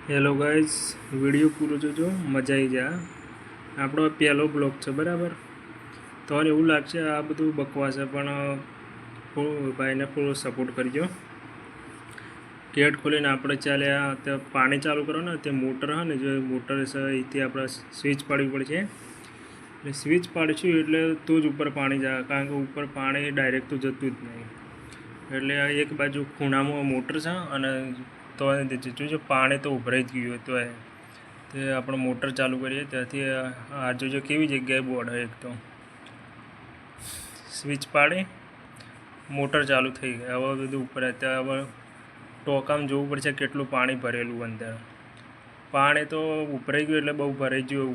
Hello guys, video પૂરો જોજો, મજા આવી જાય. આપણો પહેલો બ્લોગ છે, બરાબર? તો એવું લાગશે આ બધું બકવાસ છે, પણ ભાઈને પૂરો સપોર્ટ કરજો. ગેટ ખોલીને આપણે ચાલ્યા, ત્યાં પાણી ચાલુ કરો ને, તે મોટર હા ને, જે મોટર છે એથી આપણે સ્વિચ પાડવી પડશે. એટલે સ્વિચ પાડીશું એટલે તો જ ઉપર પાણી જાય, કારણ કે ઉપર પાણી ડાયરેક્ટ તો જતું જ નહીં. એટલે એક બાજુ ખૂણામાં મોટર છે અને તો જો પાણી તો ઉભરાઈ જ ગયું તો તે આપણે મોટર ચાલુ કરીએ ત્યાંથી આ જોજો કેવી જગ્યાએ બોર્ડ હોય. એક તો સ્વિચ પાડી મોટર ચાલુ થઈ ગઈ. હવે બધું ઉપર ત્યાં હવે ટોકામાં જોવું પડશે કેટલું પાણી ભરેલું અંદર. પાણી તો ઉભરાઈ ગયું એટલે બહુ ભરાઈ ગયું,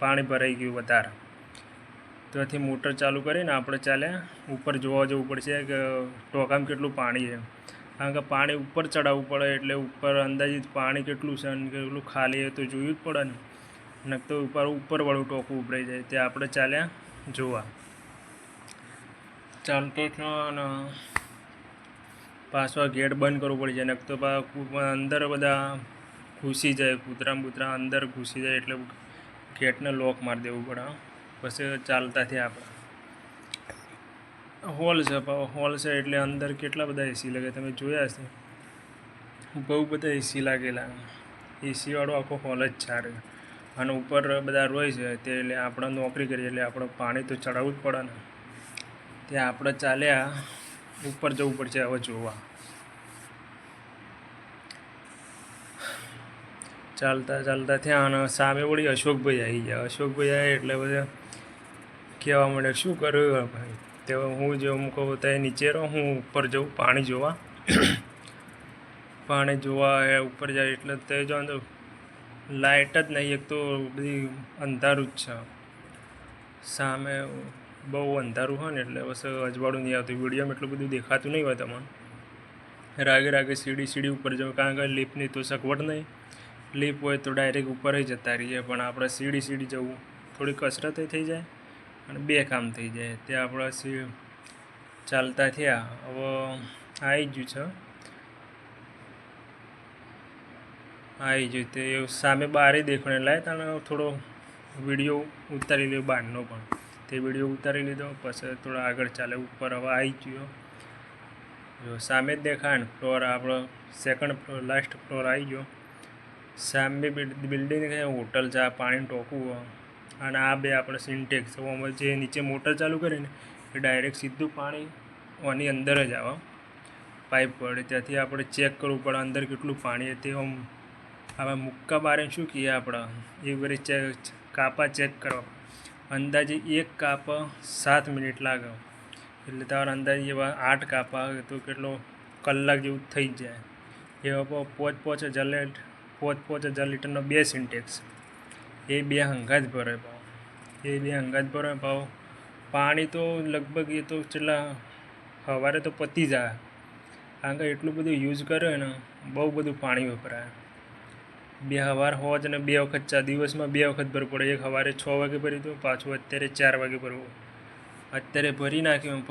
પાણી ભરાઈ ગયું વધારે. ત્યાંથી મોટર ચાલુ કરીને આપણે ચાલ્યા ઉપર જોવા જવું પડશે કે ટોકામાં કેટલું પાણી છે, કારણ કે પાણી ઉપર ચડાવવું પડે. એટલે ઉપર અંદાજિત પાણી કેટલું છે અને કેટલું ખાલી છે તો જોયું જ પડે ને તો ઉપરવાળું ટોકું ઉભરાઈ જાય. ત્યાં આપણે ચાલ્યા જોવા. ચાલતો થયો અને પાછો ગેટ બંધ કરવું પડી જાય, નકતો અંદર બધા ઘૂસી જાય, કૂતરા અંદર ઘૂસી જાય. એટલે ગેટને લોક મારી દેવું પડે. પછી ચાલતા થયા આપણે. હોલ છે એટલે અંદર કેટલા બધા એસી લાગે તમે જોયા હશે. બહુ બધા એસી લાગેલા, એસીવાળો આખો હોલ જ સારો. અને ઉપર બધા રોય છે તે એટલે આપણે નોકરી કરીએ એટલે આપણે પાણી તો ચડાવવું જ પડે ને. ત્યાં આપણે ચાલ્યા ઉપર જવું પડશે હવે જોવા. ચાલતા ત્યાં અને સામે વળી અશોકભાઈ આવી ગયા. અશોકભાઈ આવ્યા એટલે બધા કહેવા માંડે શું કર્યું ભાઈ. તે હું જેવું કહું ત્યાં નીચે રહો, હું ઉપર જઉં પાણી જોવા. પાણી જોવા ઉપર જાય એટલે તે જો અંદર લાઇટ જ નહીં, એક તો બધી અંધારું જ છે. સામે બહુ અંધારું હોય ને એટલે બસ અજવાળું નહીં આવતું. વિડીયોમાં એટલું બધું દેખાતું નહીં હોય તમને. રાગે સીડી ઉપર જવું, કારણ કે લિફ્ટની તો સગવડ નહીં. લિફ્ટ હોય તો ડાયરેક્ટ ઉપર જતા રહીએ, પણ આપણે સીડી જવું થોડી કસરત થઈ જાય અને બે કામ થઈ જાય. ત્યાં આપણે ચાલતા થયા. હવે આવી ગયું છે, આવી ગયું તે સામે બારે દેખાણે લાય તને થોડો વિડીયો ઉતારી લ્યો બહારનો, પણ તે વિડીયો ઉતારી લીધો. પછી થોડા આગળ ચાલે ઉપર. હવે આવી ગયો જો સામે જ દેખાય ને ફ્લોર, આપણો સેકન્ડ ફ્લોર લાસ્ટ ફ્લોર આવી ગયો. સામે બિલ્ડિંગ છે, હોટલ છે, પાણીનું ટોકું. અને આ બે આપણે સિન્ટેક્સ જે નીચે મોટર ચાલુ કરીને એ ડાયરેક્ટ સીધું પાણી ઓની અંદર જ આવે પાઇપ પડે. ત્યાંથી આપણે ચેક કરવું પડે અંદર કેટલું પાણી તે. હવે મુક્કા બારે શું કહીએ આપણે એ વળી કાપા ચેક કરવા. અંદાજે એક કાપા 7 મિનિટ લાગે, એટલે તમારે અંદાજે એવા 8 કાપા તો કેટલો કલાક જેવું થઈ જ જાય. એવા 5,000 લીટરનો 2 સિન્ટેક્સ, એ બે હંગાત ભરે ભાવ. પાણી તો લગભગ એ તો કેટલા સવારે તો પતી જાય, કારણ કે એટલું બધું યુઝ કરે ને, બહુ બધું પાણી વપરાય. બે સવાર હોજ અને 2 વખત ચા, દિવસમાં 2 વખત ભરવું પડે. એક સવારે 6 વાગે ભરી દો, પાછું અત્યારે 4 વાગે ભરવું. અત્યારે ભરી નાખ્યું.